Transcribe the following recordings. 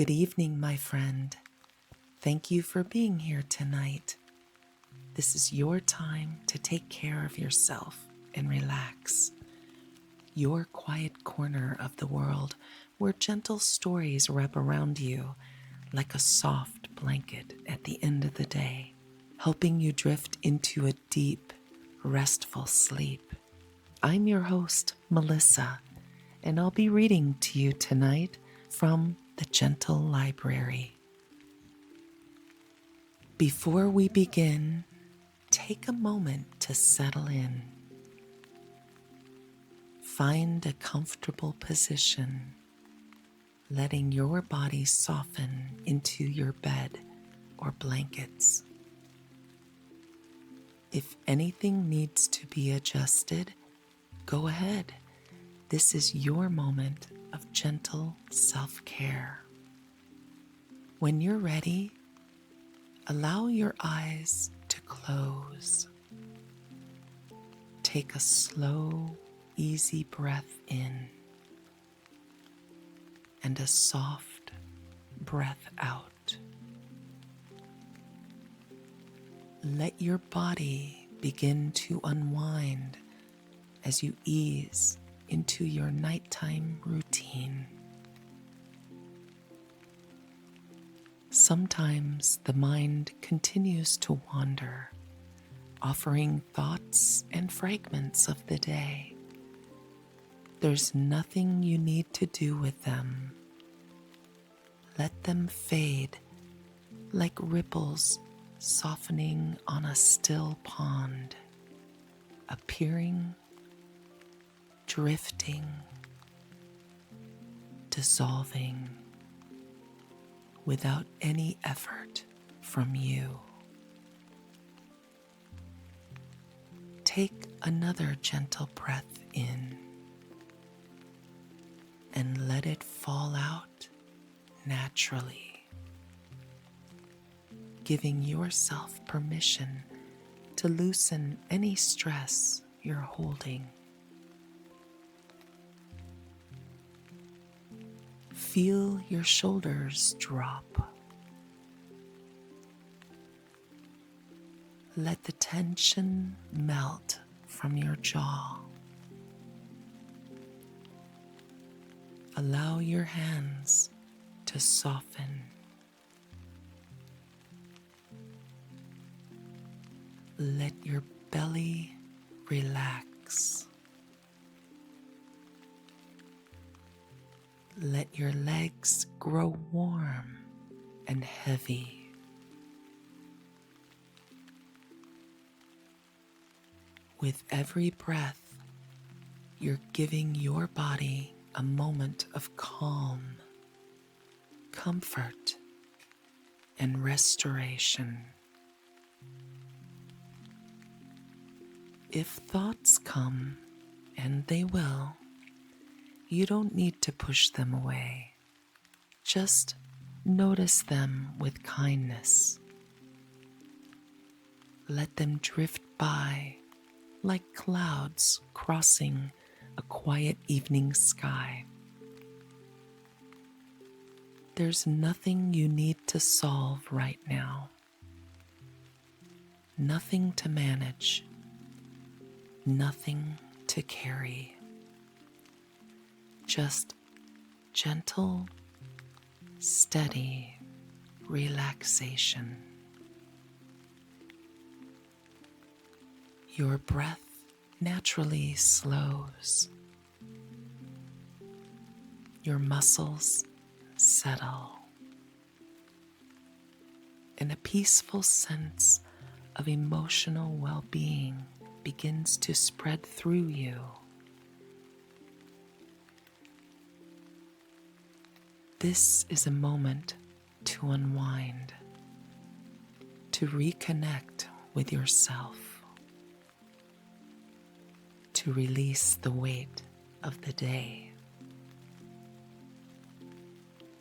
Good evening, my friend. Thank you for being here tonight. This is your time to take care of yourself and relax. Your quiet corner of the world where gentle stories wrap around you like a soft blanket at the end of the day, helping you drift into a deep, restful sleep. I'm your host, Melissa, and I'll be reading to you tonight from the Gentle Library. Before we begin, take a moment to settle in. Find a comfortable position, letting your body soften into your bed or blankets. If anything needs to be adjusted, go ahead. This is your moment of gentle self-care. When you're ready, allow your eyes to close. Take a slow, easy breath in and a soft breath out. Let your body begin to unwind as you ease into your nighttime routine. Sometimes the mind continues to wander, offering thoughts and fragments of the day. There's nothing you need to do with them. Let them fade like ripples softening on a still pond, appearing, drifting, dissolving without any effort from you. Take another gentle breath in and let it fall out naturally, giving yourself permission to loosen any stress you're holding. Feel your shoulders drop. Let the tension melt from your jaw. Allow your hands to soften. Let your belly relax. Let your legs grow warm and heavy. With every breath, you're giving your body a moment of calm, comfort, and restoration. If thoughts come, and they will, you don't need to push them away. Just notice them with kindness. Let them drift by like clouds crossing a quiet evening sky. There's nothing you need to solve right now. Nothing to manage. Nothing to carry. Just gentle, steady relaxation. Your breath naturally slows. Your muscles settle. And a peaceful sense of emotional well-being begins to spread through you. This is a moment to unwind, to reconnect with yourself, to release the weight of the day,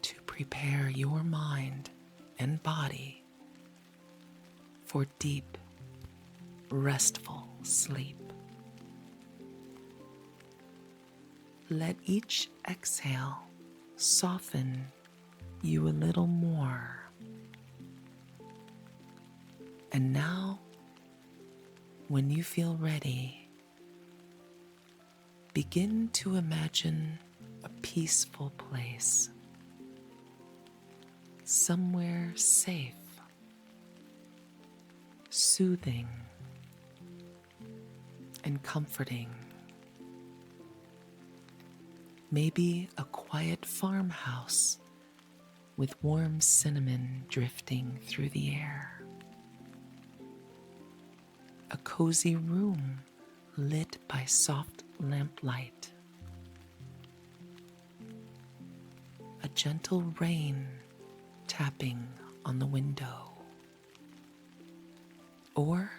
to prepare your mind and body for deep, restful sleep. Let each exhale soften you a little more. And now, when you feel ready, begin to imagine a peaceful place, somewhere safe, soothing, and comforting. Maybe a quiet farmhouse with warm cinnamon drifting through the air. A cozy room lit by soft lamplight. A gentle rain tapping on the window. Or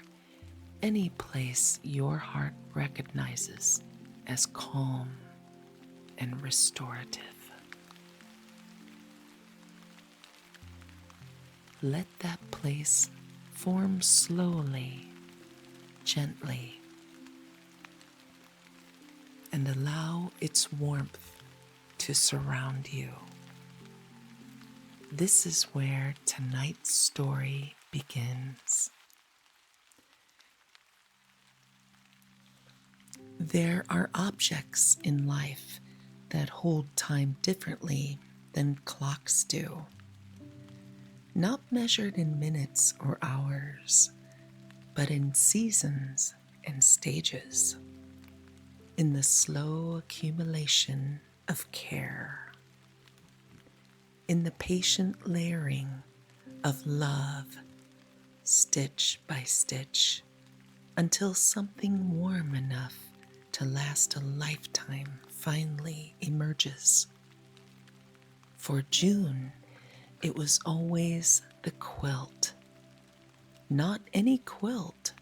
any place your heart recognizes as calm and restorative. Let that place form slowly, gently, and allow its warmth to surround you. This is where tonight's story begins. There are objects in life that hold time differently than clocks do. Not measured in minutes or hours, but in seasons and stages, in the slow accumulation of care, in the patient layering of love, stitch by stitch, until something warm enough to last a lifetime finally emerges. For June, it was always the quilt. Not any quilt,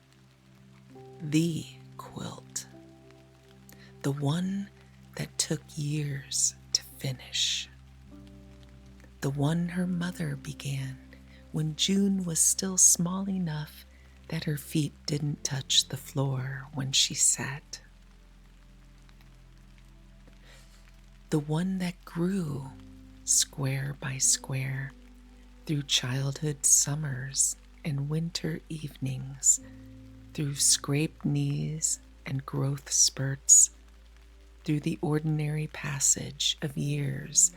the quilt. The one that took years to finish. The one her mother began when June was still small enough that her feet didn't touch the floor when she sat. The one that grew square by square through childhood summers and winter evenings, through scraped knees and growth spurts, through the ordinary passage of years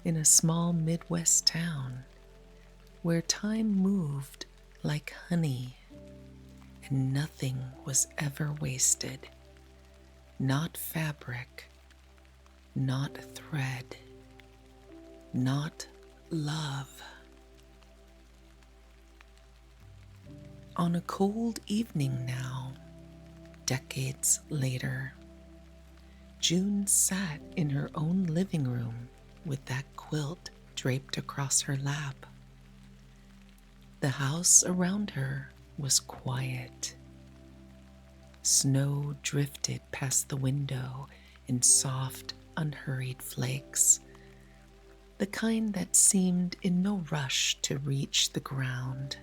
in a small Midwest town where time moved like honey and nothing was ever wasted, not fabric, not thread, not love. On a cold evening now, decades later, June sat in her own living room with that quilt draped across her lap. The house around her was quiet. Snow drifted past the window in soft, unhurried flakes, the kind that seemed in no rush to reach the ground.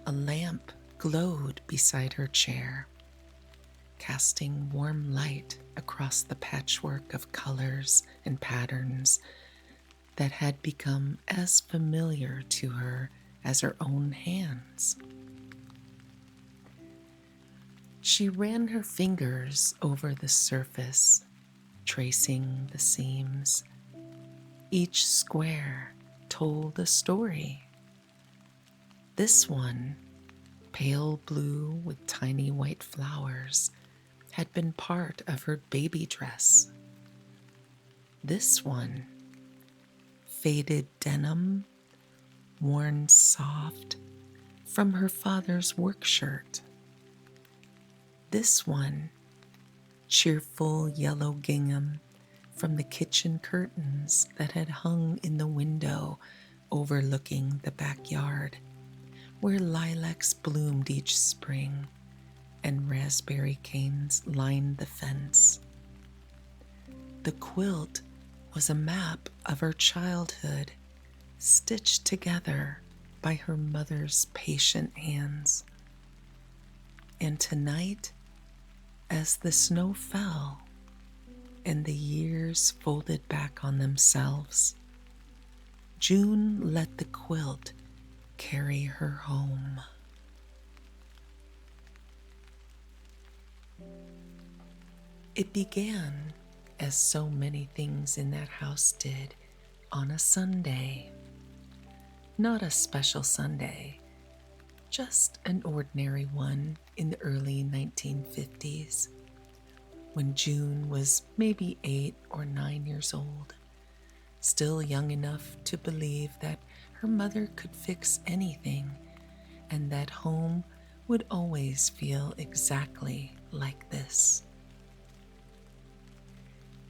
A lamp glowed beside her chair, casting warm light across the patchwork of colors and patterns that had become as familiar to her as her own hands. She ran her fingers over the surface, tracing the seams. Each square told a story. This one, pale blue with tiny white flowers, had been part of her baby dress. This one, faded denim, worn soft from her father's work shirt. This one, cheerful yellow gingham from the kitchen curtains that had hung in the window overlooking the backyard, where lilacs bloomed each spring and raspberry canes lined the fence. The quilt was a map of her childhood, stitched together by her mother's patient hands. And tonight, as the snow fell and the years folded back on themselves, June let the quilt carry her home. It began, as so many things in that house did, on a Sunday. Not a special Sunday, just an ordinary one in the early 1950s, when June was maybe 8 or 9 years old, still young enough to believe that her mother could fix anything and that home would always feel exactly like this.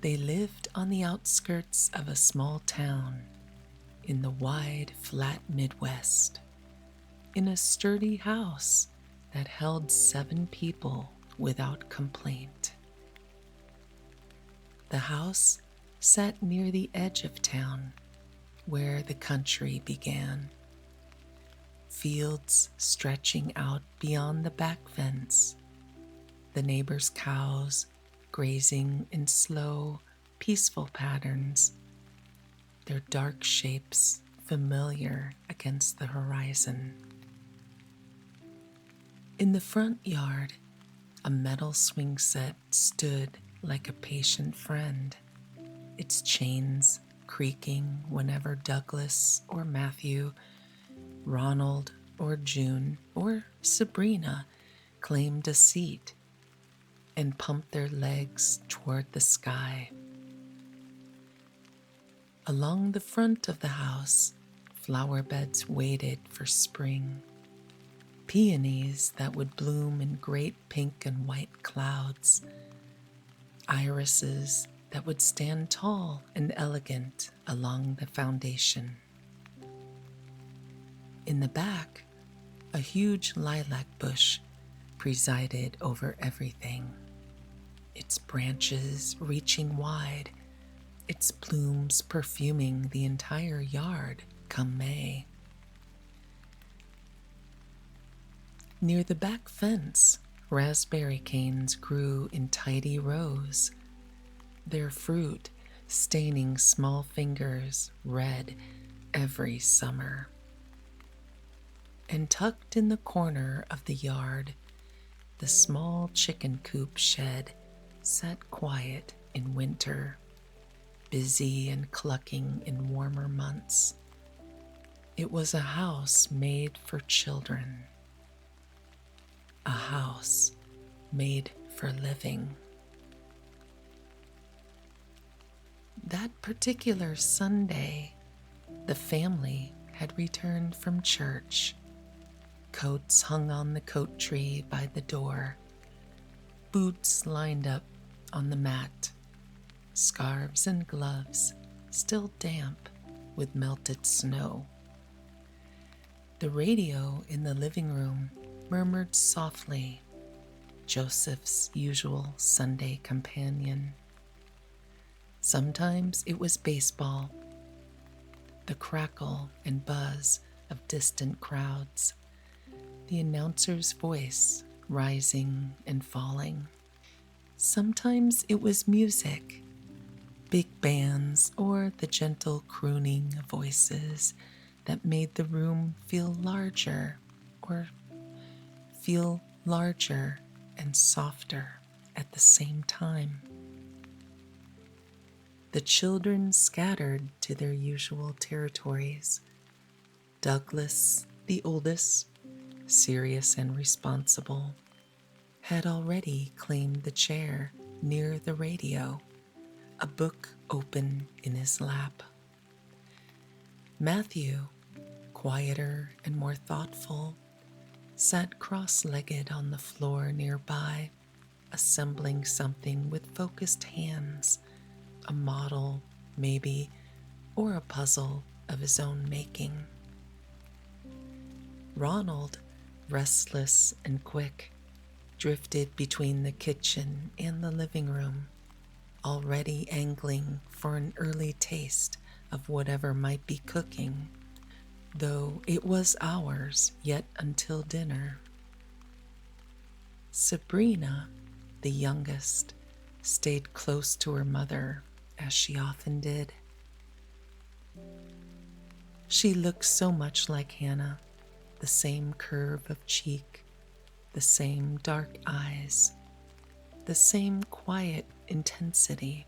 They lived on the outskirts of a small town in the wide, flat Midwest, in a sturdy house that held 7 people without complaint. The house sat near the edge of town, where the country began. Fields stretching out beyond the back fence, the neighbors' cows grazing in slow, peaceful patterns, their dark shapes familiar against the horizon. In the front yard, a metal swing set stood like a patient friend, its chains creaking whenever Douglas or Matthew, Ronald or June or Sabrina claimed a seat and pumped their legs toward the sky. Along the front of the house, flower beds waited for spring. Peonies that would bloom in great pink and white clouds. Irises that would stand tall and elegant along the foundation. In the back, a huge lilac bush presided over everything, its branches reaching wide, its blooms perfuming the entire yard come May. Near the back fence, raspberry canes grew in tidy rows, their fruit staining small fingers red every summer. And tucked in the corner of the yard, the small chicken coop shed sat quiet in winter, busy and clucking in warmer months. It was a house made for children, a house made for living. That particular Sunday, the family had returned from church. Coats hung on the coat tree by the door, boots lined up on the mat, scarves and gloves still damp with melted snow. The radio in the living room murmured softly, Joseph's usual Sunday companion. Sometimes it was baseball, the crackle and buzz of distant crowds, the announcer's voice rising and falling. Sometimes it was music, big bands, or the gentle crooning of voices that made the room feel larger and softer at the same time. The children scattered to their usual territories. Douglas, the oldest, serious and responsible, had already claimed the chair near the radio, a book open in his lap. Matthew, quieter and more thoughtful, sat cross-legged on the floor nearby, assembling something with focused hands, a model, maybe, or a puzzle of his own making. Ronald, restless and quick, drifted between the kitchen and the living room, already angling for an early taste of whatever might be cooking, though it was hours yet until dinner. Sabrina, the youngest, stayed close to her mother, as she often did. She looked so much like Hannah, the same curve of cheek, the same dark eyes, the same quiet intensity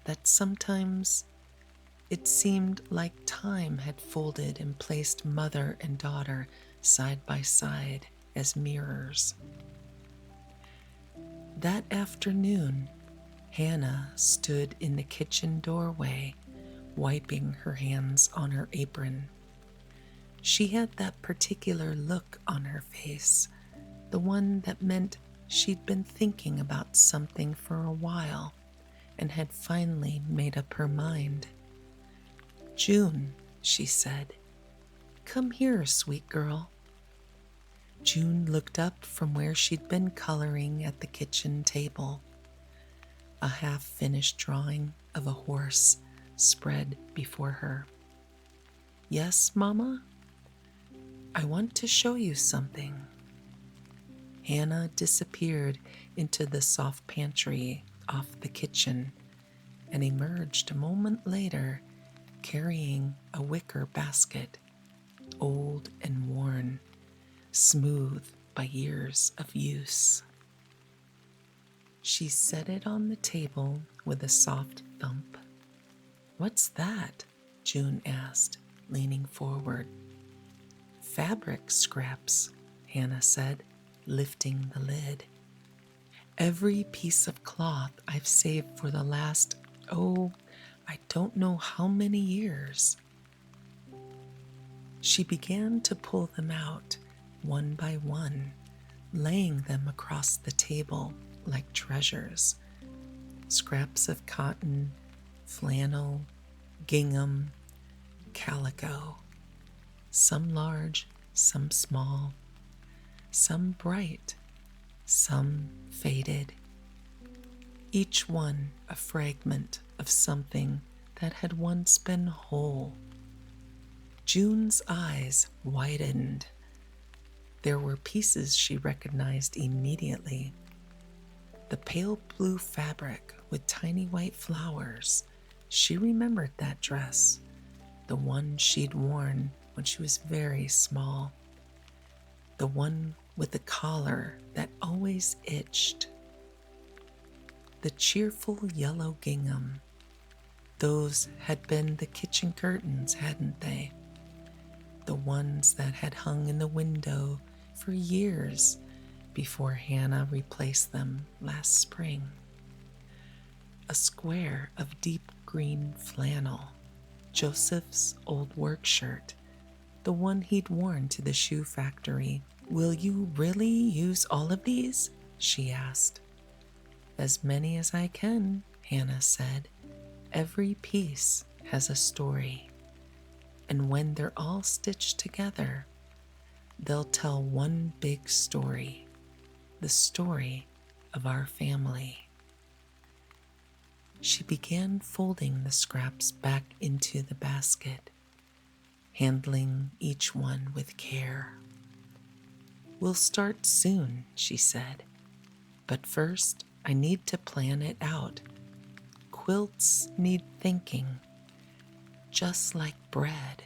that sometimes it seemed like time had folded and placed mother and daughter side by side as mirrors. That afternoon, Hannah stood in the kitchen doorway, wiping her hands on her apron. She had that particular look on her face, the one that meant she'd been thinking about something for a while and had finally made up her mind. "June," she said, "come here, sweet girl." June looked up from where she'd been coloring at the kitchen table. A half-finished drawing of a horse spread before her. "Yes, Mama? I want to show you something." Hannah disappeared into the soft pantry off the kitchen and emerged a moment later carrying a wicker basket, old and worn, smooth by years of use. She set it on the table with a soft thump. "What's that?" June asked, leaning forward. "Fabric scraps," Hannah said, lifting the lid. "Every piece of cloth I've saved for the last, I don't know how many years." She began to pull them out, one by one, laying them across the table like treasures. Scraps of cotton, flannel, gingham, calico. Some large, some small, some bright, some faded. Each one a fragment of something that had once been whole. June's eyes widened. There were pieces she recognized immediately. The pale blue fabric with tiny white flowers. She remembered that dress, the one she'd worn when she was very small. The one with the collar that always itched. The cheerful yellow gingham. Those had been the kitchen curtains, hadn't they? The ones that had hung in the window for years before Hannah replaced them last spring. A square of deep green flannel, Joseph's old work shirt, the one he'd worn to the shoe factory. "Will you really use all of these?" she asked. "As many as I can," Hannah said. "Every piece has a story, and when they're all stitched together, they'll tell one big story, the story of our family." She began folding the scraps back into the basket, handling each one with care. "We'll start soon," she said, "but first I need to plan it out. Quilts need thinking, just like bread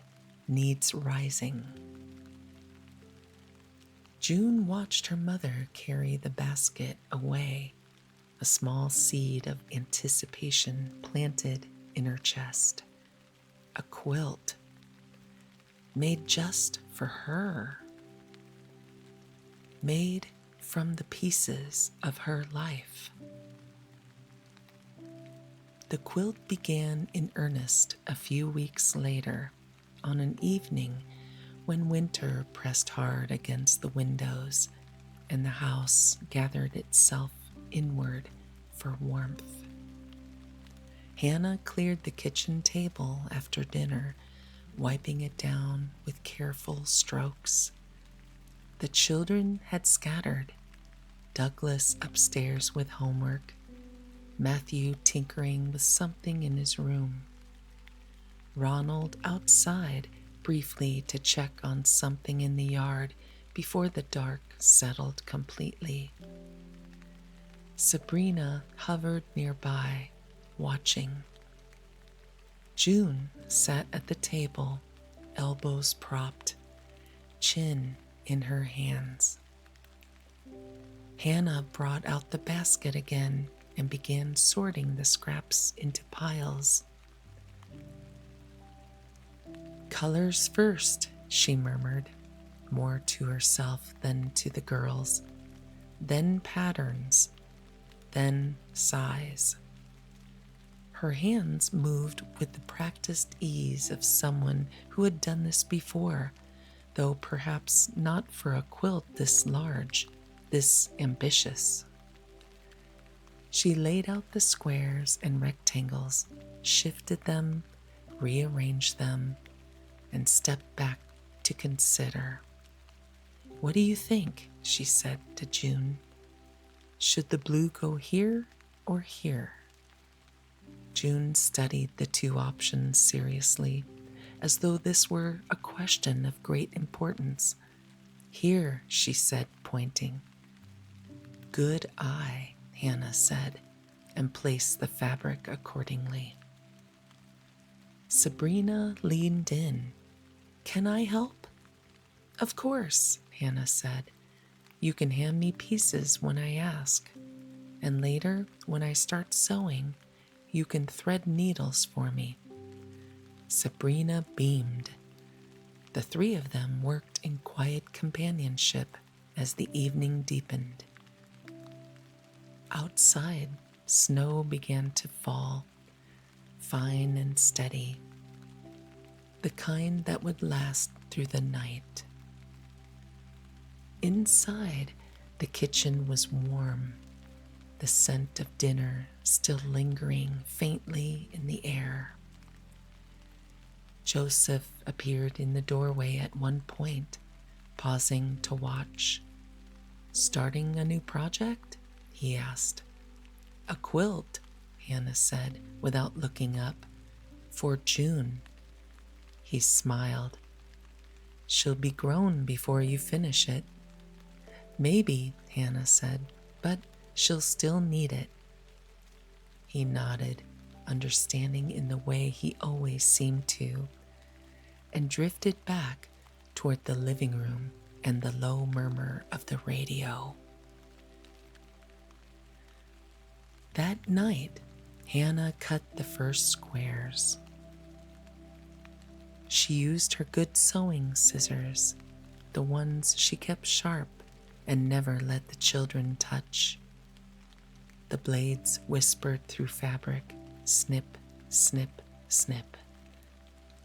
needs rising." June watched her mother carry the basket away, a small seed of anticipation planted in her chest. A quilt, made just for her. Made from the pieces of her life. The quilt began in earnest a few weeks later, on an evening when winter pressed hard against the windows and the house gathered itself inward for warmth. Hannah cleared the kitchen table after dinner, wiping it down with careful strokes. The children had scattered, Douglas upstairs with homework, Matthew tinkering with something in his room, Ronald outside briefly to check on something in the yard before the dark settled completely. Sabrina hovered nearby, watching. June sat at the table elbows propped, chin in her hands. Hannah brought out the basket again and began sorting the scraps into piles. "Colors first," she murmured, more to herself than to the girls. "Then patterns, then size." Her hands moved with the practiced ease of someone who had done this before, though perhaps not for a quilt this large, this ambitious. She laid out the squares and rectangles, shifted them, rearranged them, and stepped back to consider. "What do you think?" she said to June. "Should the blue go here or here?" June studied the two options seriously, as though this were a question of great importance. "Here," she said, pointing. "Good eye," Hannah said, and placed the fabric accordingly. Sabrina leaned in. "Can I help?" "Of course," Hannah said. "You can hand me pieces when I ask, and later, when I start sewing, you can thread needles for me." Sabrina beamed. The three of them worked in quiet companionship as the evening deepened. Outside, snow began to fall, fine and steady, the kind that would last through the night. Inside, the kitchen was warm, the scent of dinner still lingering faintly in the air. Joseph appeared in the doorway at one point, pausing to watch. "Starting a new project?" he asked. "A quilt," Hannah said without looking up. "For June." He smiled. "She'll be grown before you finish it." "Maybe," Hannah said, "but she'll still need it." He nodded, understanding in the way he always seemed to, and drifted back toward the living room and the low murmur of the radio. That night, Hannah cut the first squares. She used her good sewing scissors, the ones she kept sharp and never let the children touch. The blades whispered through fabric, snip, snip, snip,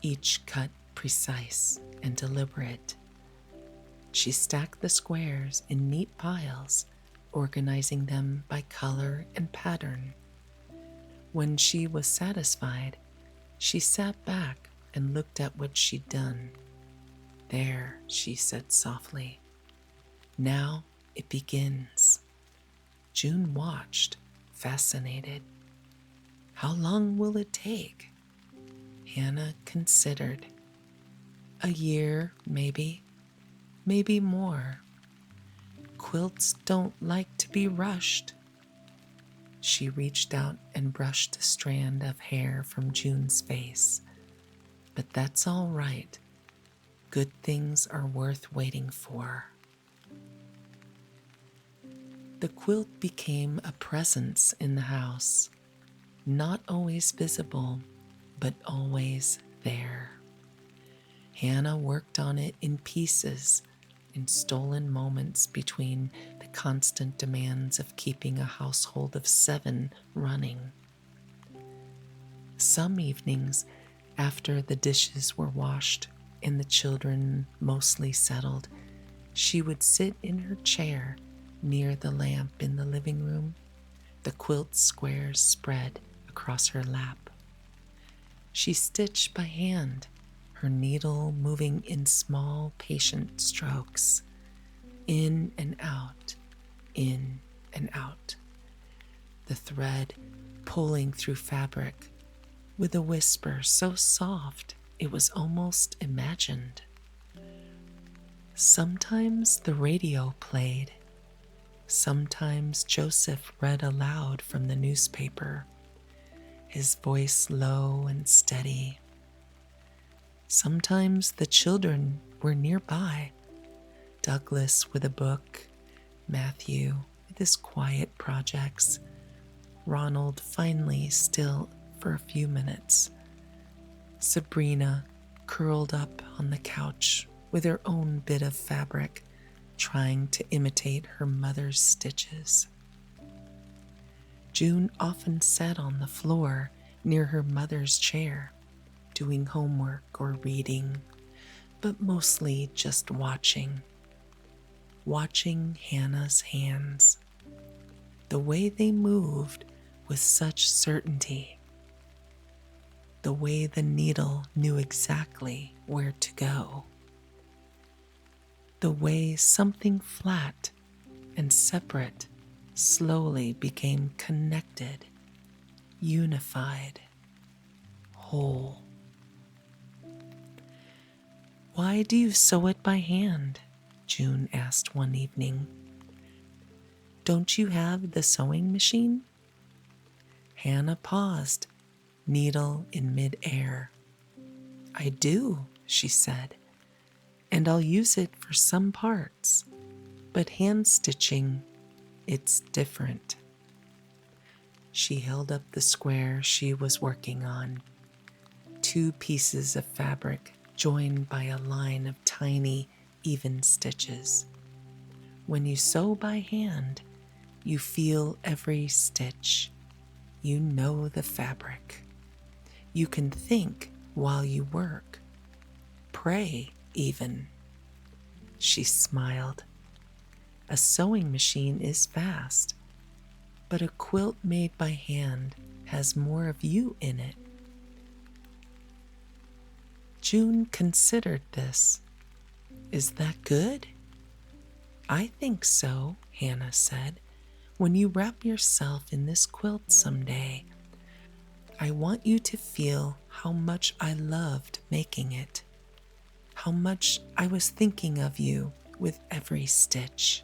each cut precise and deliberate. She stacked the squares in neat piles, organizing them by color and pattern. When she was satisfied, she sat back and looked at what she'd done. "There," she said softly. "Now it begins." June watched, fascinated. "How long will it take?" Hannah considered. "A year, maybe. Maybe more. Quilts don't like to be rushed." She reached out and brushed a strand of hair from June's face. "But that's all right. Good things are worth waiting for." The quilt became a presence in the house, not always visible, but always there. Hannah worked on it in pieces, in stolen moments between the constant demands of keeping a household of 7 running. Some evenings, after the dishes were washed and the children mostly settled, she would sit in her chair near the lamp in the living room, the quilt squares spread across her lap. She stitched by hand, her needle moving in small, patient strokes, in and out, in and out, the thread pulling through fabric with a whisper so soft it was almost imagined. Sometimes the radio played. Sometimes Joseph read aloud from the newspaper, his voice low and steady. Sometimes the children were nearby, Douglas with a book, Matthew with his quiet projects, Ronald finally still for a few minutes, Sabrina curled up on the couch with her own bit of fabric, trying to imitate her mother's stitches. June often sat on the floor near her mother's chair, doing homework or reading, but mostly just watching Hannah's hands, the way they moved with such certainty, the way the needle knew exactly where to go, the way something flat and separate slowly became connected, unified, whole. "Why do you sew it by hand?" June asked one evening. "Don't you have the sewing machine?" Hannah paused, needle in mid-air. "I do," she said, "and I'll use it for some parts, but hand stitching, it's different." She held up the square she was working on, 2 pieces of fabric joined by a line of tiny, even stitches. When you sew by hand, you feel every stitch. You know the fabric. You can think while you work. Pray, even. She smiled. A sewing machine is fast, but a quilt made by hand has more of you in it. June considered this. "Is that good?" "I think so," Hannah said. "When you wrap yourself in this quilt someday, I want you to feel how much I loved making it, how much I was thinking of you with every stitch."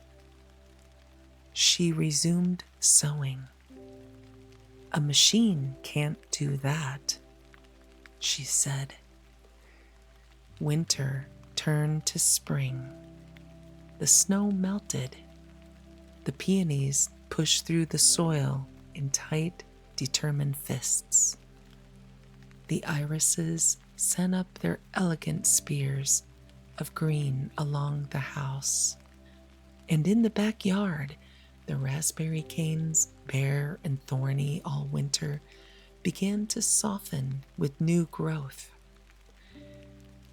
She resumed sewing. "A machine can't do that," she said. Winter turned to spring. The snow melted. The peonies pushed through the soil in tight, determined fists. The irises sent up their elegant spears of green along the house. And in the backyard, the raspberry canes, bare and thorny all winter, began to soften with new growth.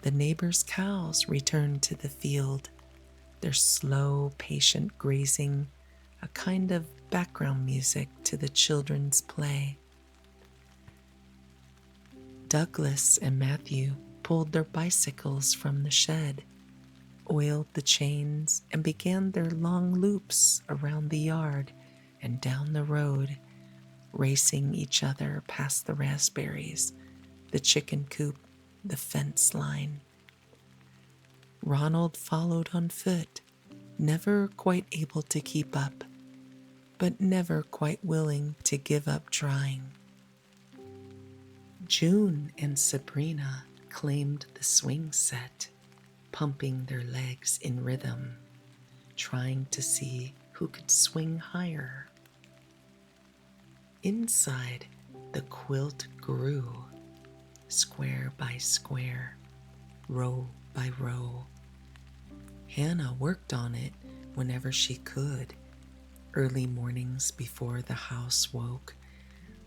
The neighbors' cows returned to the field, their slow, patient grazing a kind of background music to the children's play. Douglas and Matthew pulled their bicycles from the shed, oiled the chains, and began their long loops around the yard and down the road, racing each other past the raspberries, the chicken coop, the fence line. Ronald followed on foot, never quite able to keep up, but never quite willing to give up trying. June and Sabrina claimed the swing set, pumping their legs in rhythm, trying to see who could swing higher. Inside, the quilt grew, square by square, row by row. Hannah worked on it whenever she could, early mornings before the house woke,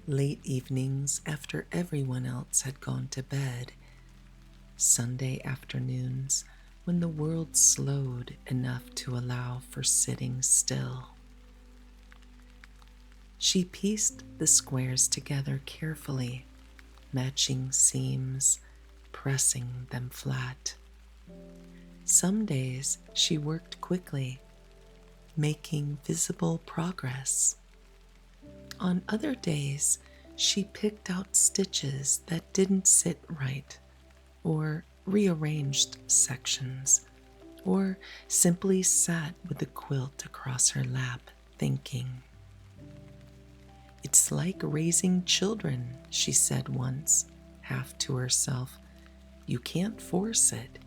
late evenings after everyone else had gone to bed, Sunday afternoons when the world slowed enough to allow for sitting still. She pieced the squares together carefully, matching seams, pressing them flat. Some days she worked quickly, making visible progress. On other days, she picked out stitches that didn't sit right, or rearranged sections, or simply sat with the quilt across her lap, thinking. "It's like raising children," she said once, half to herself. You can't force it.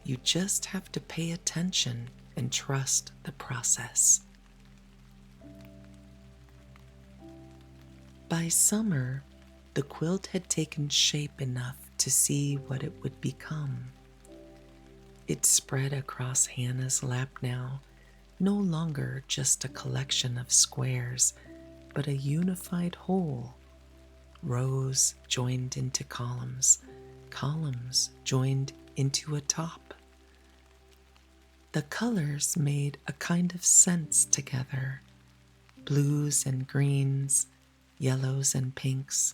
You just have to pay attention and trust the process. By summer, the quilt had taken shape enough to see what it would become. It spread across Hannah's lap now, no longer just a collection of squares, but a unified whole. Rows joined into columns, columns joined into a top. The colors made a kind of sense together. Blues and greens, yellows and pinks,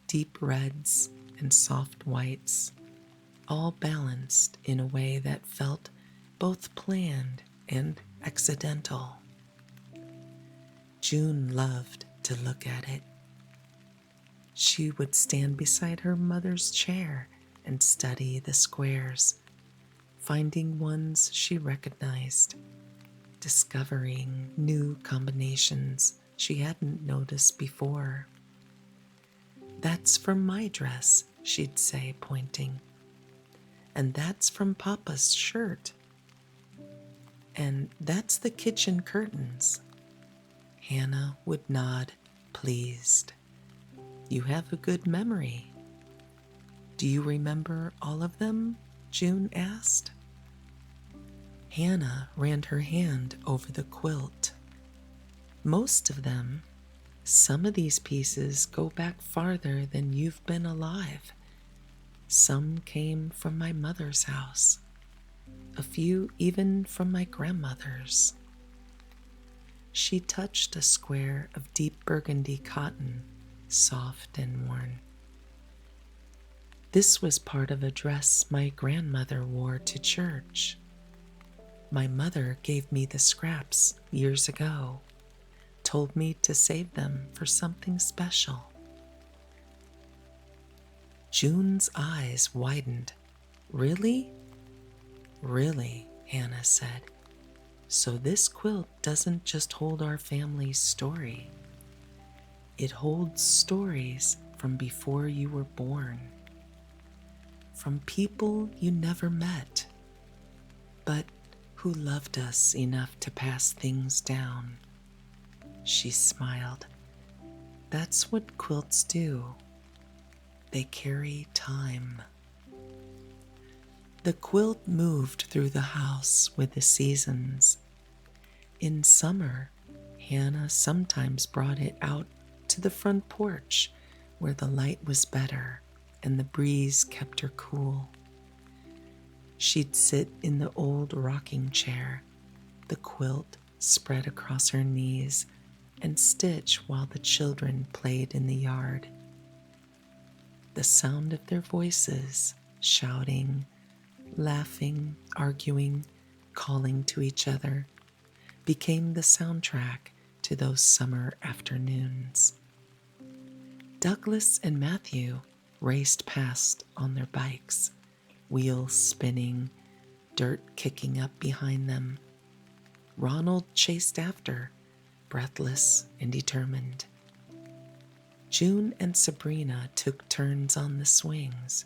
deep reds and soft whites, all balanced in a way that felt both planned and accidental. June loved to look at it. She would stand beside her mother's chair and study the squares, finding ones she recognized, discovering new combinations she hadn't noticed before. "That's from my dress," she'd say, pointing. "And that's from Papa's shirt. And that's the kitchen curtains." Hannah would nod, pleased. "You have a good memory." "Do you remember all of them?" June asked. Hannah ran her hand over the quilt. "Most of them. Some of these pieces go back farther than you've been alive. Some came from my mother's house. A few even from my grandmother's." She touched a square of deep burgundy cotton, soft and worn. "This was part of a dress my grandmother wore to church. My mother gave me the scraps years ago, told me to save them for something special." June's eyes widened. "Really?" "Really," Hannah said. "So this quilt doesn't just hold our family's story. It holds stories from before you were born, from people you never met, but who loved us enough to pass things down." She smiled. "That's what quilts do. They carry time." The quilt moved through the house with the seasons. In summer, Hannah sometimes brought it out to the front porch where the light was better and the breeze kept her cool. She'd sit in the old rocking chair, the quilt spread across her knees, and stitch while the children played in the yard. The sound of their voices, shouting, laughing, arguing, calling to each other, became the soundtrack to those summer afternoons. Douglas and Matthew raced past on their bikes, wheels spinning, dirt kicking up behind them. Ronald chased after, breathless and determined. June and Sabrina took turns on the swings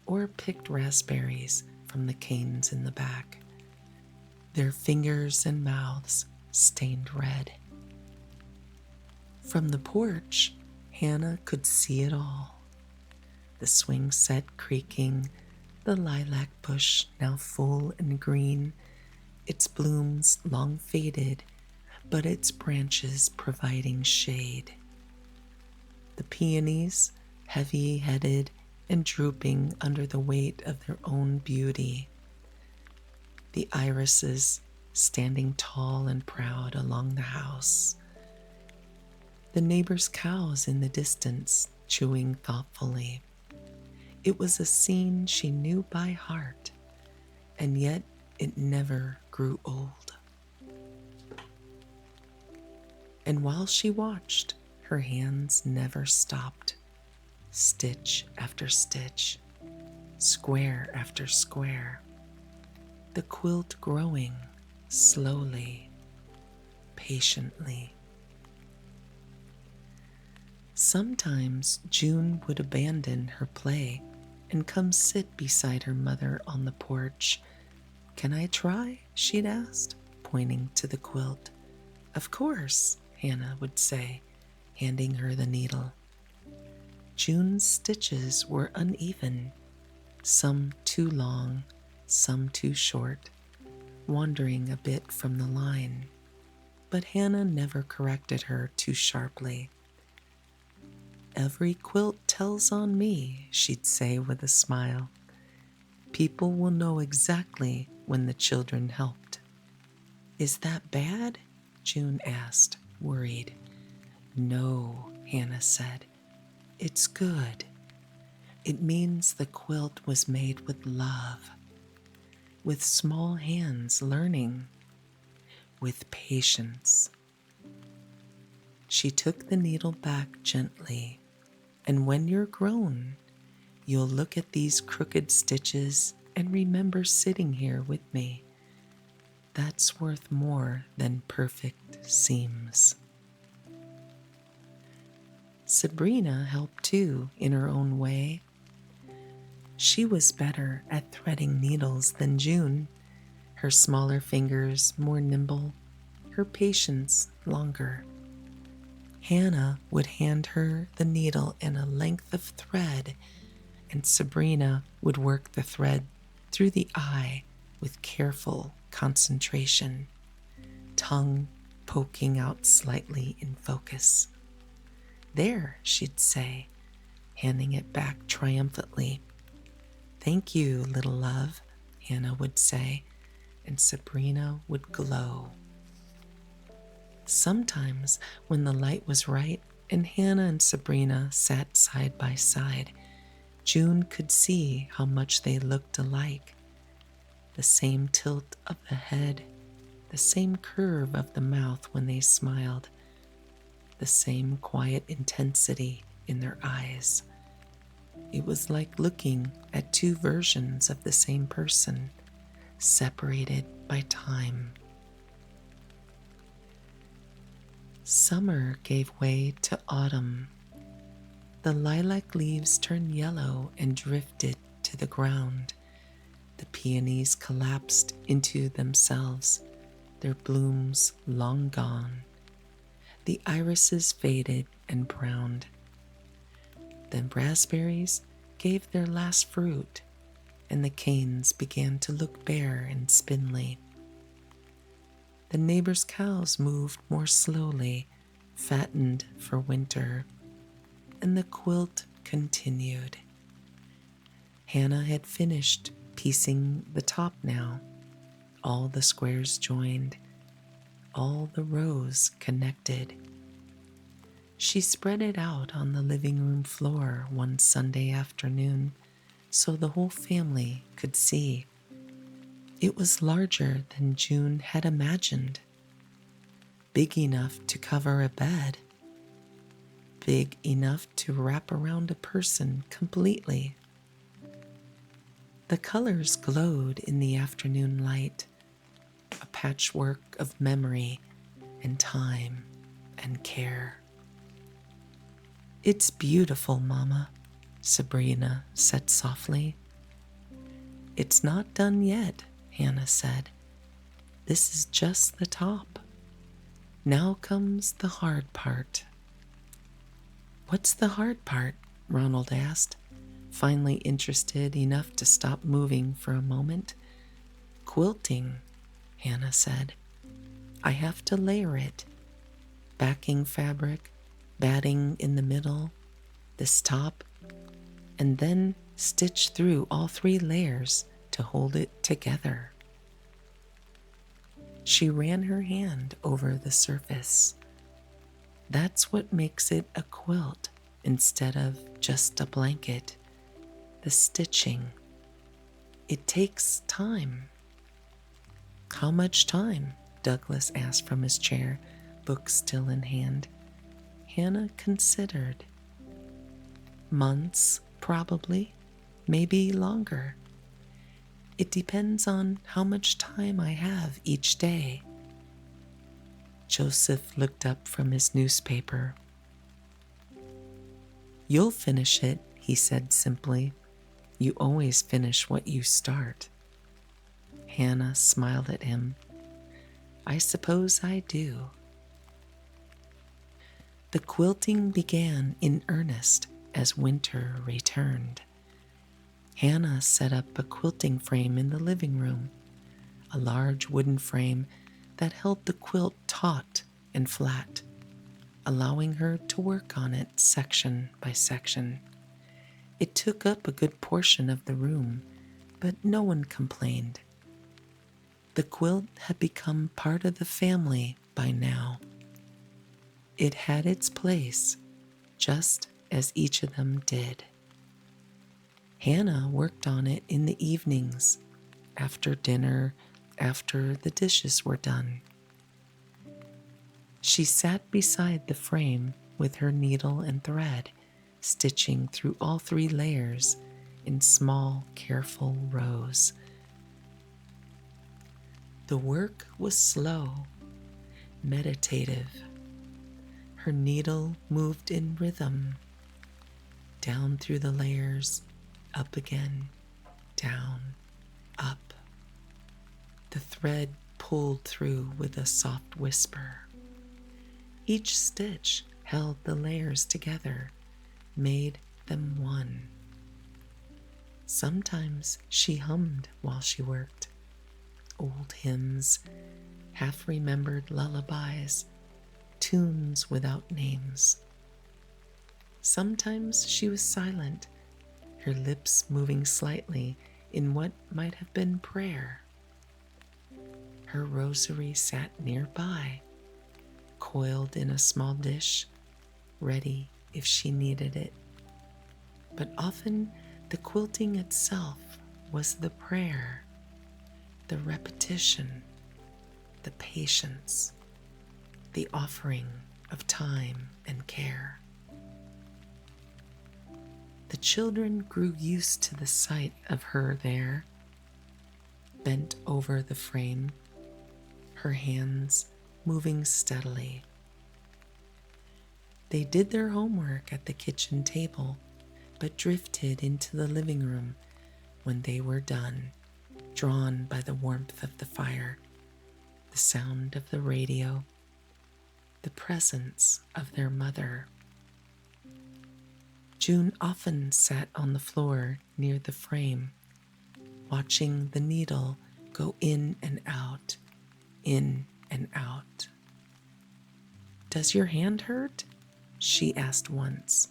or picked raspberries from the canes in the back, their fingers and mouths stained red. From the porch, Hannah could see it all. The swing set creaking, the lilac bush now full and green, its blooms long faded, but its branches providing shade. The peonies, heavy-headed and drooping under the weight of their own beauty. The irises standing tall and proud along the house. The neighbors' cows in the distance chewing thoughtfully. It was a scene she knew by heart, and yet it never grew old. And while she watched, her hands never stopped. Stitch after stitch, square after square, the quilt growing slowly, patiently. Sometimes June would abandon her play and come sit beside her mother on the porch. "Can I try?" she'd asked, pointing to the quilt. "Of course," Hannah would say, handing her the needle. June's stitches were uneven, some too long, some too short, wandering a bit from the line. But Hannah never corrected her too sharply. "Every quilt tells on me," she'd say with a smile. "People will know exactly when the children helped." "Is that bad?" June asked, worried. "No," Hannah said. "It's good. It means the quilt was made with love, with small hands learning, with patience." She took the needle back gently. "And when you're grown, you'll look at these crooked stitches and remember sitting here with me. That's worth more than perfect seams." Sabrina helped too, in her own way. She was better at threading needles than June, her smaller fingers more nimble, her patience longer. Hannah would hand her the needle and a length of thread, and Sabrina would work the thread through the eye with careful concentration, tongue poking out slightly in focus. "There," she'd say, handing it back triumphantly. "Thank you, little love," Hannah would say, and Sabrina would glow. Sometimes, when the light was right and Hannah and Sabrina sat side by side, June could see how much they looked alike. The same tilt of the head, the same curve of the mouth when they smiled, the same quiet intensity in their eyes. It was like looking at two versions of the same person, separated by time. Summer gave way to autumn. The lilac leaves turned yellow and drifted to the ground. The peonies collapsed into themselves, their blooms long gone. The irises faded and browned. The raspberries gave their last fruit, and the canes began to look bare and spindly. The neighbors' cows moved more slowly, fattened for winter, and the quilt continued. Hannah had finished piecing the top now. All the squares joined, all the rows connected. She spread it out on the living room floor one Sunday afternoon so the whole family could see. It was larger than June had imagined. Big enough to cover a bed. Big enough to wrap around a person completely. The colors glowed in the afternoon light, a patchwork of memory and time and care. "It's beautiful, Mama," Sabrina said softly. "It's not done yet," Hannah said. "This is just the top. Now comes the hard part." "What's the hard part?" Ronald asked, finally interested enough to stop moving for a moment. "Quilting," Hannah said. "I have to layer it. Backing fabric, batting in the middle, this top, and then stitch through all 3 layers to hold it together." She ran her hand over the surface. "That's what makes it a quilt instead of just a blanket. The stitching. It takes time." "How much time?" Douglas asked from his chair, book still in hand. Hannah considered. "Months, probably. Maybe longer. It depends on how much time I have each day." Joseph looked up from his newspaper. "You'll finish it," he said simply. You always finish what you start. Hannah smiled at him. I suppose I do. The quilting began in earnest as winter returned. Hannah set up a quilting frame in the living room, a large wooden frame that held the quilt taut and flat, allowing her to work on it section by section. It took up a good portion of the room, but no one complained. The quilt had become part of the family by now. It had its place, just as each of them did. Hannah worked on it in the evenings, after dinner, after the dishes were done. She sat beside the frame with her needle and thread, stitching through all 3 layers in small, careful rows. The work was slow, meditative. Her needle moved in rhythm, down through the layers, up again, down, up. The thread pulled through with a soft whisper. Each stitch held the layers together, made them one. Sometimes she hummed while she worked, old hymns, half-remembered lullabies, tunes without names. Sometimes she was silent, her lips moving slightly in what might have been prayer. Her rosary sat nearby, coiled in a small dish, ready if she needed it. But often the quilting itself was the prayer, the repetition, the patience, the offering of time and care. The children grew used to the sight of her there, bent over the frame, her hands moving steadily. They did their homework at the kitchen table, but drifted into the living room when they were done, drawn by the warmth of the fire, the sound of the radio, the presence of their mother. June often sat on the floor near the frame, watching the needle go in and out, in and out. "Does your hand hurt?" she asked once.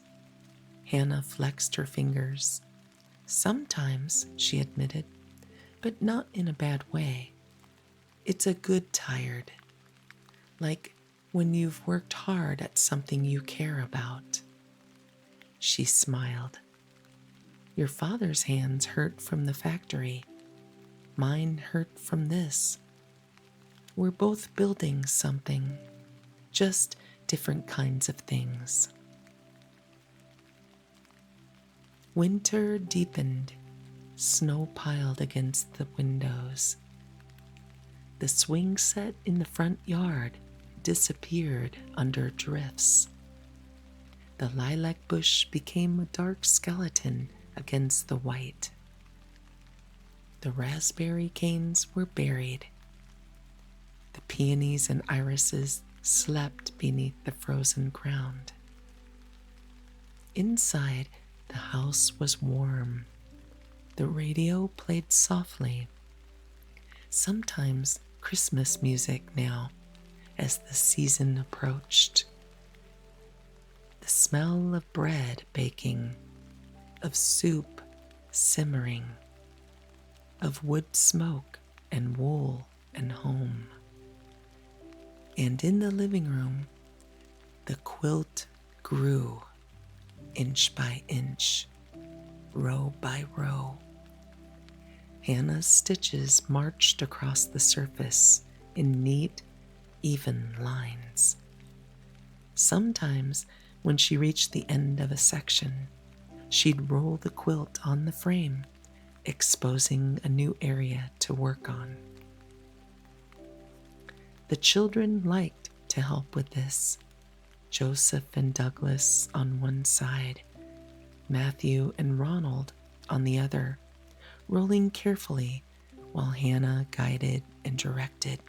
Hannah flexed her fingers. "Sometimes," she admitted, "but not in a bad way. It's a good tired, like when you've worked hard at something you care about." She smiled. "Your father's hands hurt from the factory. Mine hurt from this. We're both building something, just different kinds of things." Winter deepened. Snow piled against the windows. The swing set in the front yard disappeared under drifts. The lilac bush became a dark skeleton against the white. The raspberry canes were buried. The peonies and irises slept beneath the frozen ground. Inside, the house was warm. The radio played softly. Sometimes Christmas music now, as the season approached. The smell of bread baking, of soup simmering, of wood smoke and wool and home. And in the living room, the quilt grew, inch by inch, row by row. Hannah's stitches marched across the surface in neat, even lines. Sometimes, when she reached the end of a section, she'd roll the quilt on the frame, exposing a new area to work on. The children liked to help with this. Joseph and Douglas on one side, Matthew and Ronald on the other, rolling carefully while Hannah guided and directed.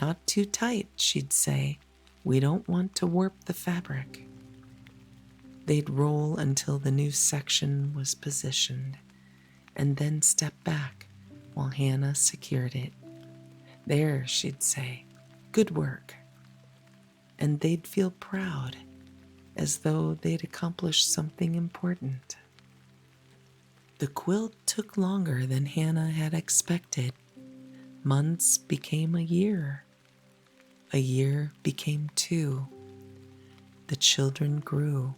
"Not too tight," she'd say. "We don't want to warp the fabric." They'd roll until the new section was positioned, and then step back while Hannah secured it. "There," she'd say, "good work." And they'd feel proud, as though they'd accomplished something important. The quilt took longer than Hannah had expected. Months became a year. A year became 2. The children grew.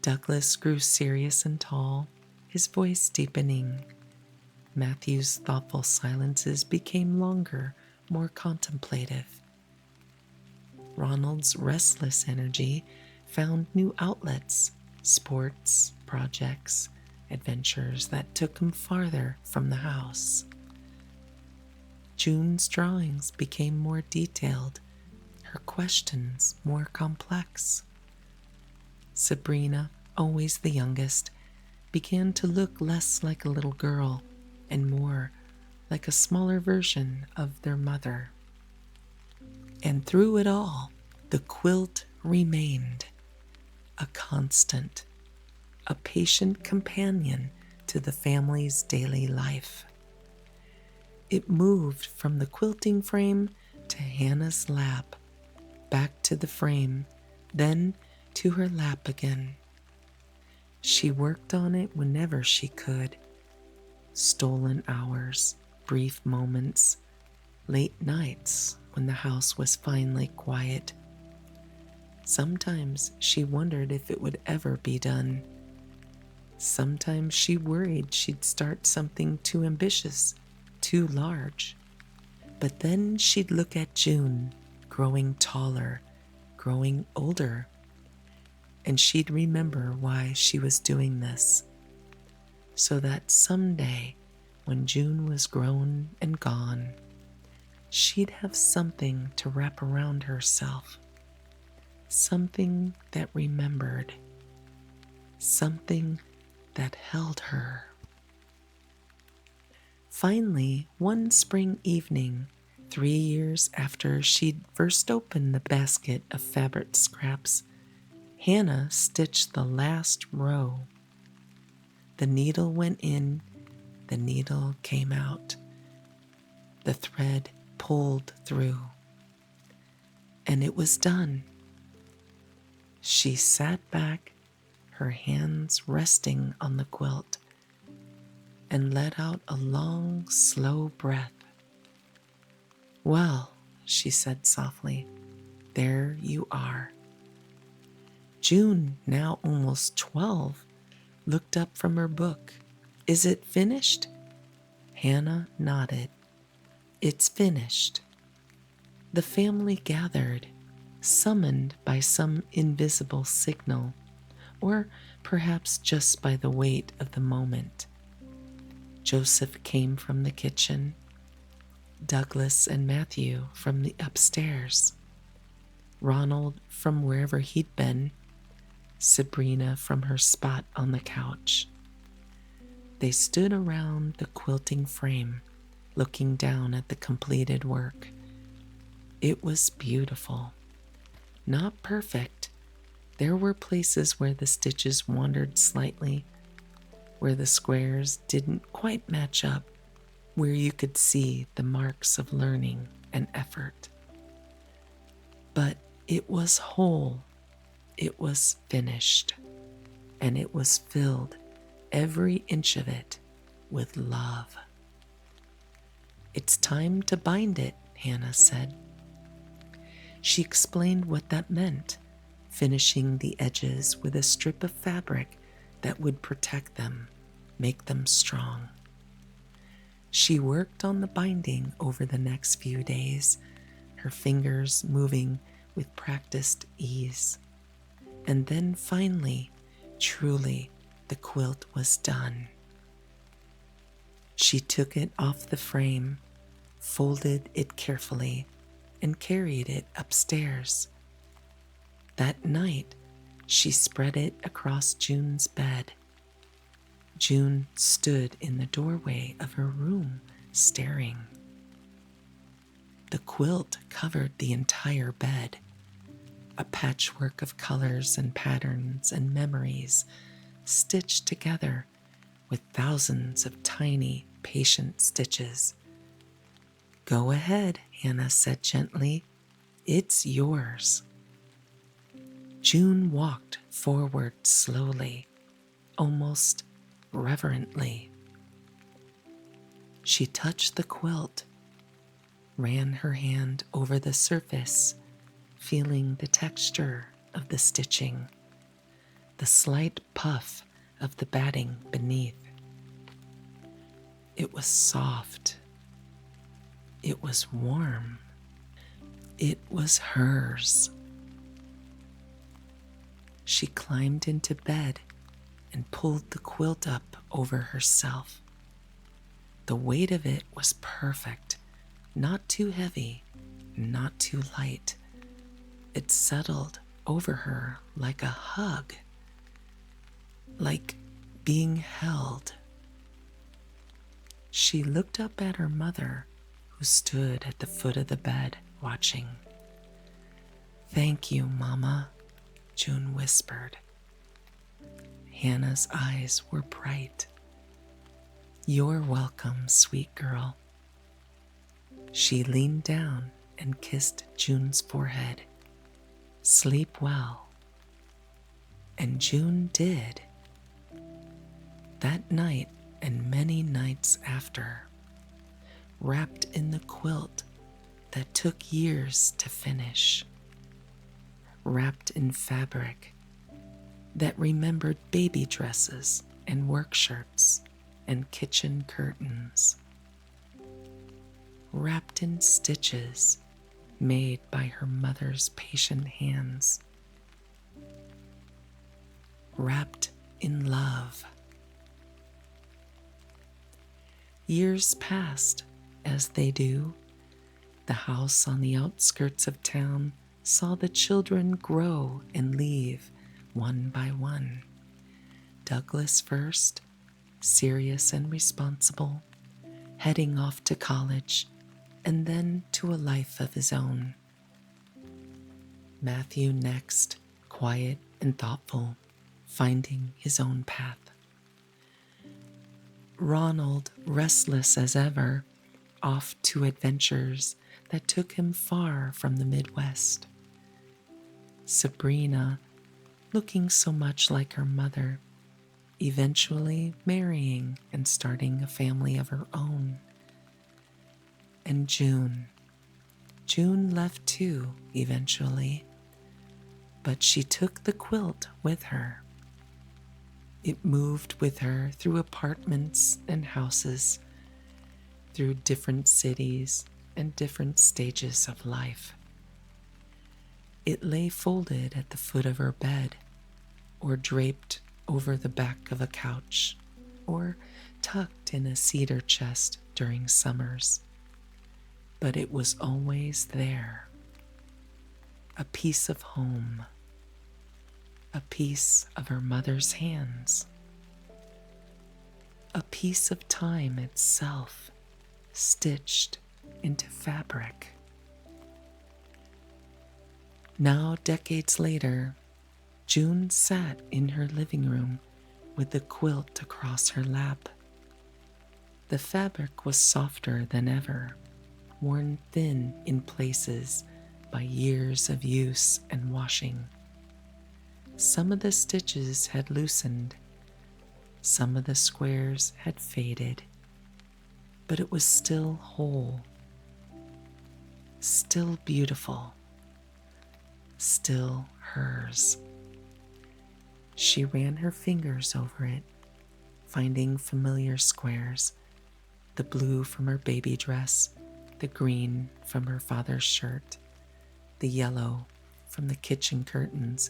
Douglas grew serious and tall, his voice deepening. Matthew's thoughtful silences became longer, more contemplative. Ronald's restless energy found new outlets, sports, projects, adventures that took him farther from the house. June's drawings became more detailed, her questions more complex. Sabrina, always the youngest, began to look less like a little girl and more like a smaller version of their mother. And through it all, the quilt remained a constant, a patient companion to the family's daily life. It moved from the quilting frame to Hannah's lap, back to the frame, then to her lap again. She worked on it whenever she could. Stolen hours, brief moments, late nights when the house was finally quiet. Sometimes she wondered if it would ever be done. Sometimes she worried she'd start something too ambitious, too large. But then she'd look at June, growing taller, growing older, and she'd remember why she was doing this, so that someday, when June was grown and gone, she'd have something to wrap around herself, something that remembered, something that held her. Finally, one spring evening, 3 years after she'd first opened the basket of fabric scraps, Hannah stitched the last row. The needle went in, the needle came out. The thread pulled through, and it was done. She sat back, her hands resting on the quilt, and let out a long, slow breath. "Well," she said softly, "there you are." June, now almost 12, looked up from her book. "Is it finished?" Hannah nodded. "It's finished." The family gathered, summoned by some invisible signal, or perhaps just by the weight of the moment. Joseph came from the kitchen, Douglas and Matthew from the upstairs, Ronald from wherever he'd been, Sabrina from her spot on the couch. They stood around the quilting frame, looking down at the completed work. It was beautiful. Not perfect. There were places where the stitches wandered slightly, where the squares didn't quite match up, where you could see the marks of learning and effort. But it was whole. It was finished, and it was filled, every inch of it, with love. "It's time to bind it," Hannah said. She explained what that meant, finishing the edges with a strip of fabric that would protect them, make them strong. She worked on the binding over the next few days, her fingers moving with practiced ease. And then finally, truly, the quilt was done. She took it off the frame, folded it carefully, and carried it upstairs. That night, she spread it across June's bed. June stood in the doorway of her room, staring. The quilt covered the entire bed, a patchwork of colors and patterns and memories stitched together with thousands of tiny, patient stitches. "Go ahead," Hannah said gently. "It's yours." June walked forward slowly, almost reverently. She touched the quilt, ran her hand over the surface, feeling the texture of the stitching, the slight puff of the batting beneath. It was soft. It was warm. It was hers. She climbed into bed and pulled the quilt up over herself. The weight of it was perfect, not too heavy, not too light. It settled over her like a hug, like being held. She looked up at her mother, who stood at the foot of the bed, watching. "Thank you, Mama," June whispered. Hannah's eyes were bright. "You're welcome, sweet girl." She leaned down and kissed June's forehead. "Sleep well." And June did. That night and many nights after, wrapped in the quilt that took years to finish, wrapped in fabric that remembered baby dresses and work shirts and kitchen curtains, wrapped in stitches made by her mother's patient hands, wrapped in love. Years passed, as they do. The house on the outskirts of town saw the children grow and leave one by one. Douglas first, serious and responsible, heading off to college and then to a life of his own. Matthew next, quiet and thoughtful, finding his own path. Ronald, restless as ever, off to adventures that took him far from the Midwest. Sabrina, looking so much like her mother, eventually marrying and starting a family of her own. And June left too, eventually, but she took the quilt with her. It moved with her through apartments and houses, through different cities and different stages of life. It lay folded at the foot of her bed, or draped over the back of a couch, or tucked in a cedar chest during summers. But it was always there. A piece of home. A piece of her mother's hands. A piece of time itself, stitched into fabric. Now, decades later, June sat in her living room with the quilt across her lap. The fabric was softer than ever, worn thin in places by years of use and washing. Some of the stitches had loosened, some of the squares had faded, but it was still whole, still beautiful, still hers. She ran her fingers over it, finding familiar squares, the blue from her baby dress, the green from her father's shirt, the yellow from the kitchen curtains,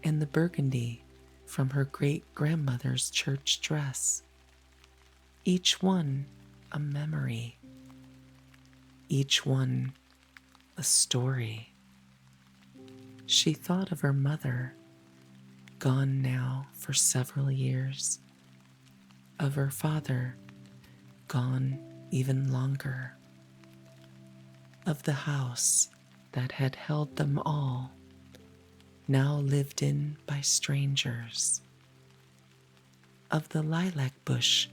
and the burgundy from her great-grandmother's church dress. Each one a memory, each one a story. She thought of her mother, gone now for several years, of her father, gone even longer, of the house that had held them all, now lived in by strangers, of the lilac bush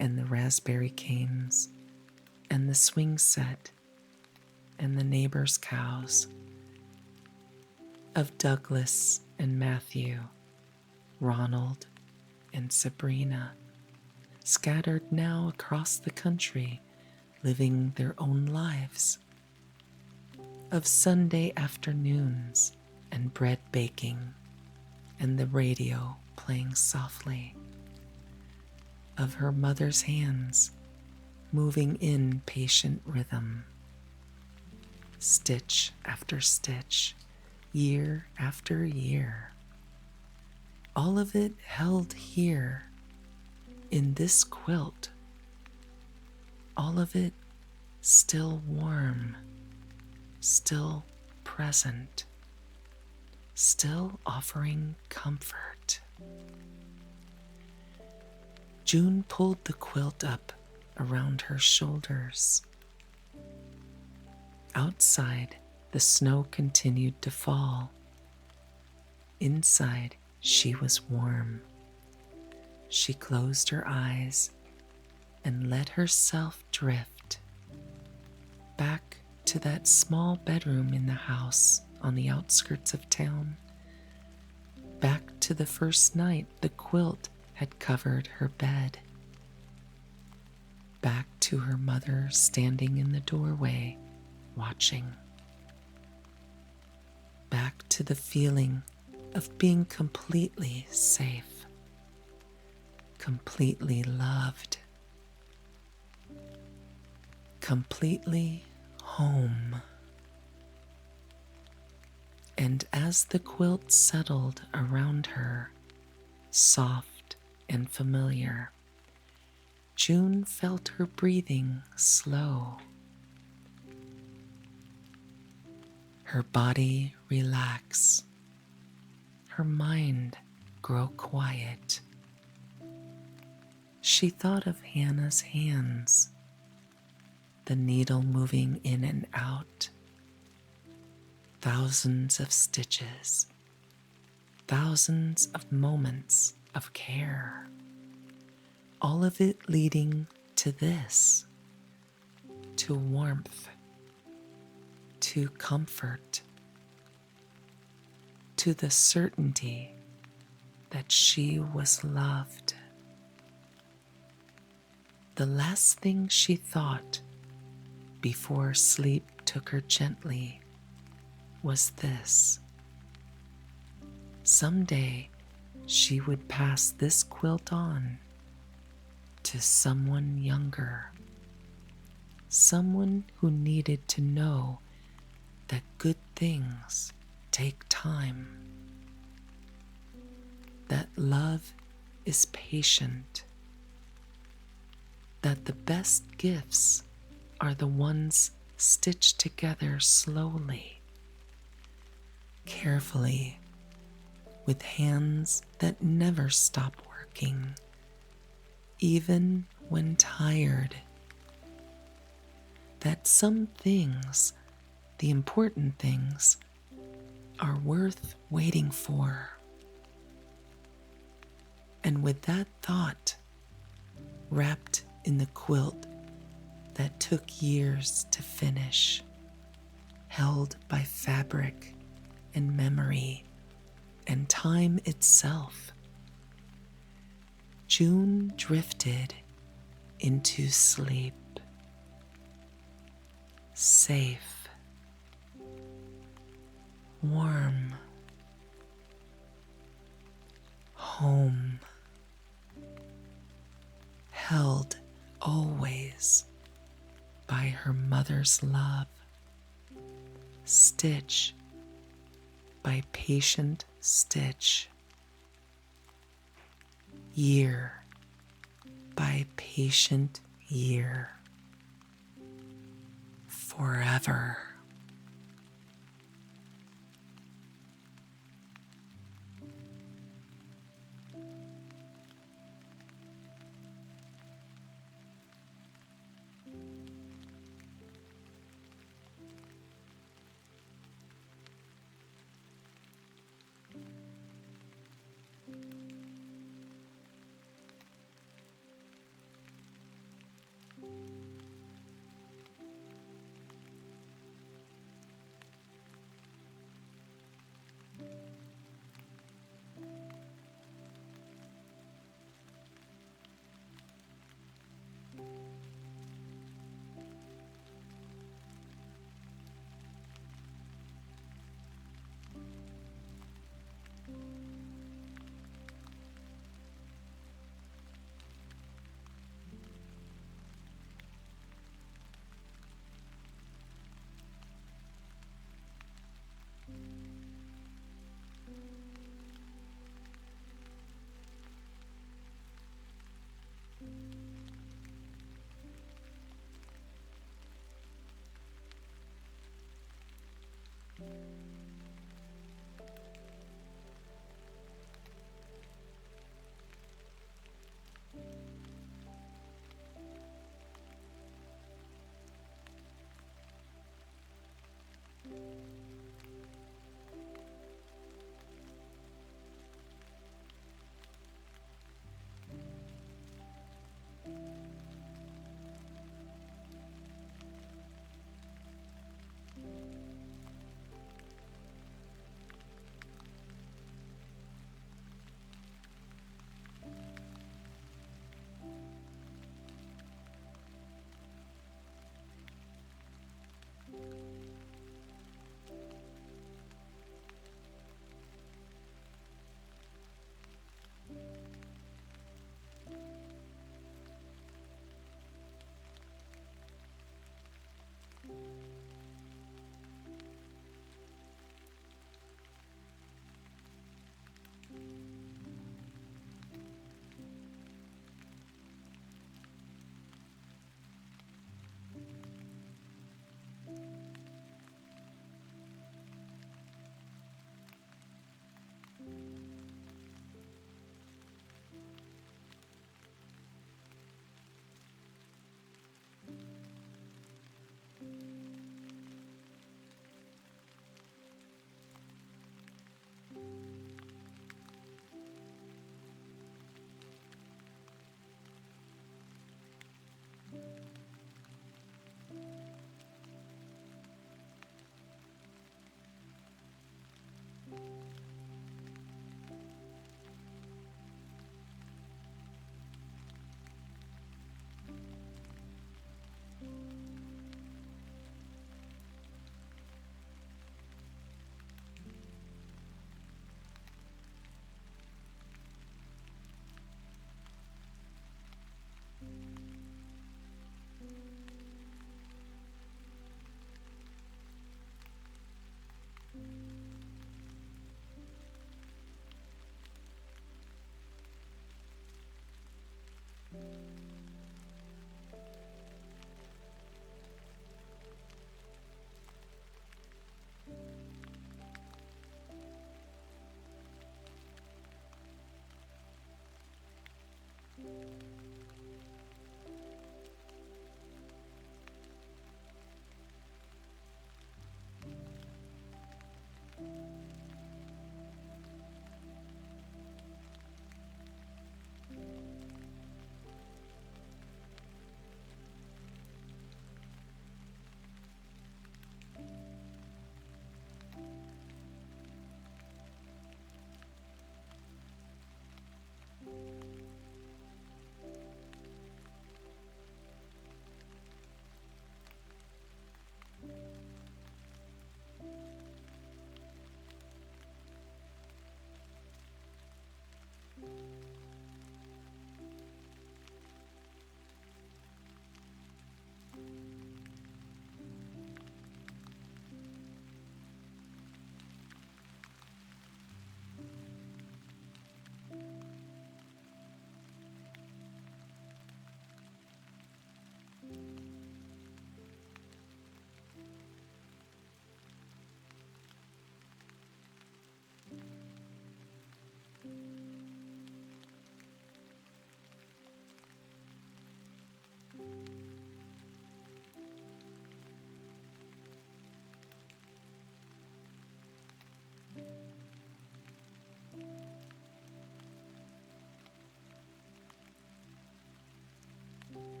and the raspberry canes and the swing set and the neighbor's cows, of Douglas and Matthew, Ronald and Sabrina, scattered now across the country, living their own lives, of Sunday afternoons and bread baking and the radio playing softly, of her mother's hands moving in patient rhythm, stitch after stitch, year after year. All of it held here in this quilt, all of it still warm, still present, still offering comfort. June pulled the quilt up around her shoulders. Outside, the snow continued to fall. Inside, she was warm. She closed her eyes and let herself drift back to that small bedroom in the house on the outskirts of town, back to the first night the quilt had covered her bed, back to her mother standing in the doorway watching, back to the feeling of being completely safe, completely loved, completely home. And as the quilt settled around her, soft and familiar, June felt her breathing slow, her body relax, her mind grow quiet. She thought of Hannah's hands, the needle moving in and out, thousands of stitches, thousands of moments of care, all of it leading to this, to warmth, to comfort, to the certainty that she was loved. The last thing she thought before sleep took her gently was this: someday she would pass this quilt on to someone younger, someone who needed to know that good things take time, that love is patient, that the best gifts are the ones stitched together slowly, carefully, with hands that never stop working, even when tired. That some things, the important things, are worth waiting for. And with that thought, wrapped in the quilt that took years to finish, held by fabric and memory and time itself, June drifted into sleep, safe, warm, home, held always by her mother's love, stitch by patient stitch, year by patient year, forever.